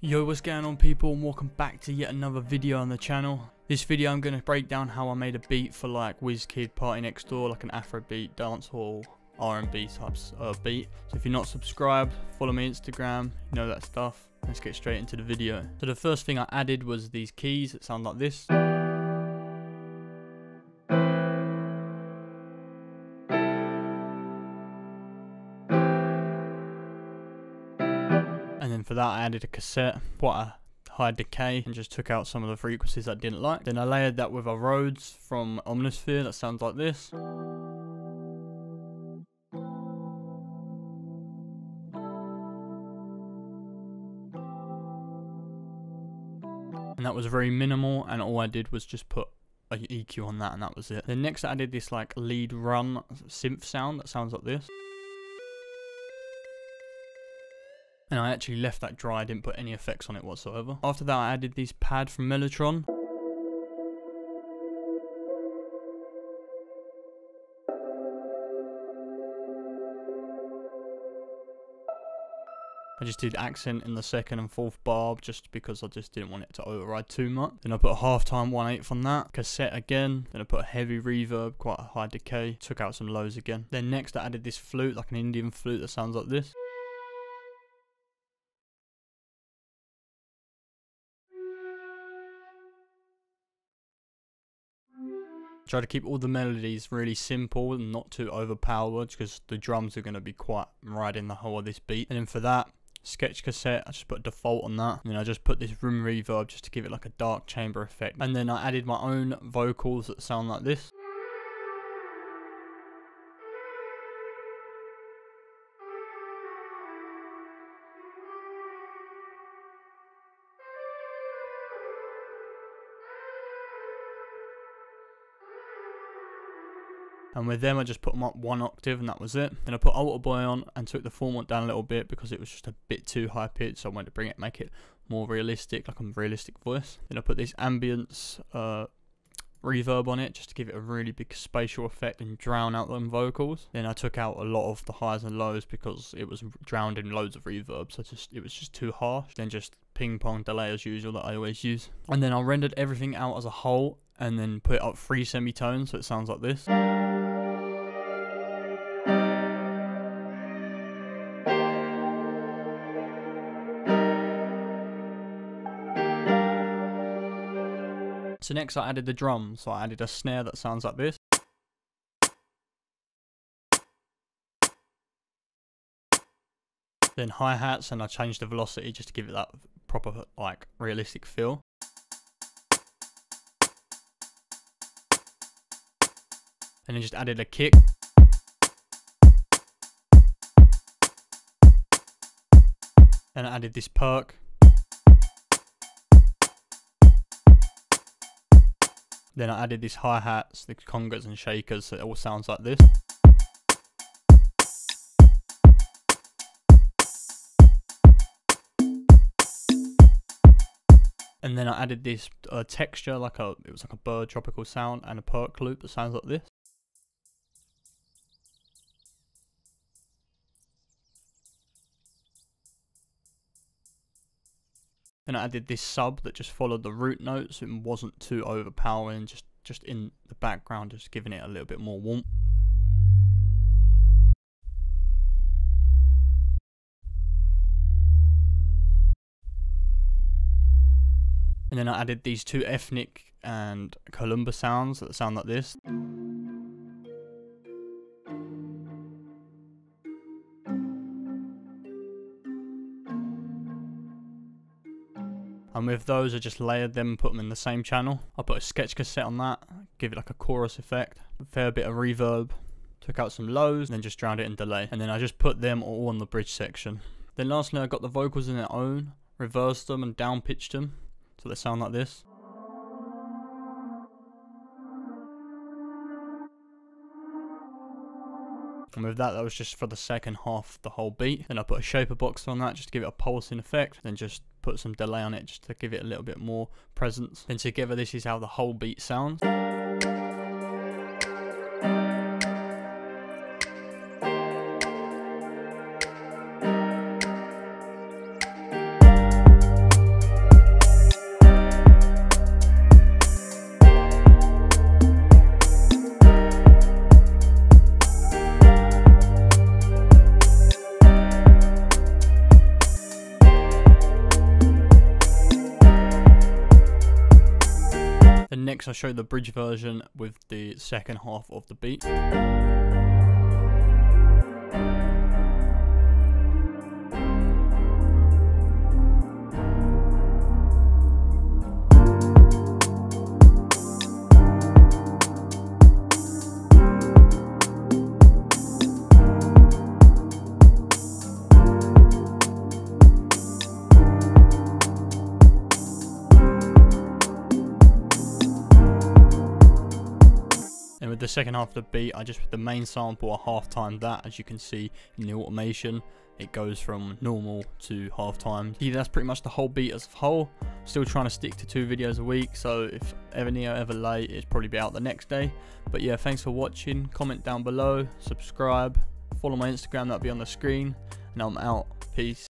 Yo, what's going on people, and welcome back to yet another video on the channel. This video I'm going to break down how I made a beat for like wizkid, partynextdoor, like an afrobeat, dancehall, R&B types of beat. So if you're not subscribed, follow me Instagram, you know that stuff. Let's get straight into the video. So the first thing I added was these keys that sound like this. And then for that I added a cassette, quite a high decay, and just took out some of the frequencies I didn't like. Then I layered that with a Rhodes from Omnisphere that sounds like this. And that was very minimal, and all I did was just put a EQ on that, and that was it. Then next I added this like lead run synth sound that sounds like this. And I actually left that dry, I didn't put any effects on it whatsoever. After that I added these pads from Melodic. I just did accent in the second and fourth bar just because I just didn't want it to override too much. Then I put a halftime 1/8 on that. Cassette again. Then I put a heavy reverb, quite a high decay. Took out some lows again. Then next I added this flute, like an Indian flute that sounds like this. Try to keep all the melodies really simple and not too overpowered because the drums are going to be quite riding the whole of this beat. And then for that, sketch cassette, I just put default on that. And then I just put this room reverb just to give it like a dark chamber effect. And then I added my own vocals that sound like this. And with them I just put them up 1 octave and that was it. Then I put Alter Boy on and took the formant down a little bit because it was just a bit too high pitched, so I wanted to bring it, make it more realistic, like a realistic voice. Then I put this ambience reverb on it just to give it a really big spatial effect and drown out them vocals. Then I took out a lot of the highs and lows because it was drowned in loads of reverb, so it was just too harsh. Then just ping pong delay as usual that I always use. And then I rendered everything out as a whole and then put it up 3 semitones so it sounds like this. So next I added the drums, so I added a snare that sounds like this. Then hi-hats, and I changed the velocity just to give it that proper like realistic feel. And then just added a kick. Then I added this perk. Then I added these hi-hats, the congas and shakers, so it all sounds like this. And then I added this texture, it was like a bird tropical sound, and a perk loop that sounds like this. And I added this sub that just followed the root notes and wasn't too overpowering, just in the background, just giving it a little bit more warmth. And then I added these 2 ethnic and kalimba sounds that sound like this. And with those I just layered them and put them in the same channel. I put a sketch cassette on that, give it like a chorus effect, a fair bit of reverb, took out some lows, and then just drowned it in delay. And then I just put them all on the bridge section. Then lastly I got the vocals in their own, reversed them and down pitched them, so they sound like this. And with that was just for the second half of the whole beat. Then I put a shaper box on that just to give it a pulsing effect. Then just put some delay on it just to give it a little bit more presence. Then together this is how the whole beat sounds. then next I'll show the bridge version with the second half of the beat. And with the second half of the beat, I just with the main sample, I half timed that. As you can see in the automation, it goes from normal to half timed. Yeah, that's pretty much the whole beat as a whole. Still trying to stick to 2 videos a week, so if ever late, it's probably be out the next day. But yeah, thanks for watching. Comment down below, subscribe, follow my Instagram, that'll be on the screen, and I'm out. Peace.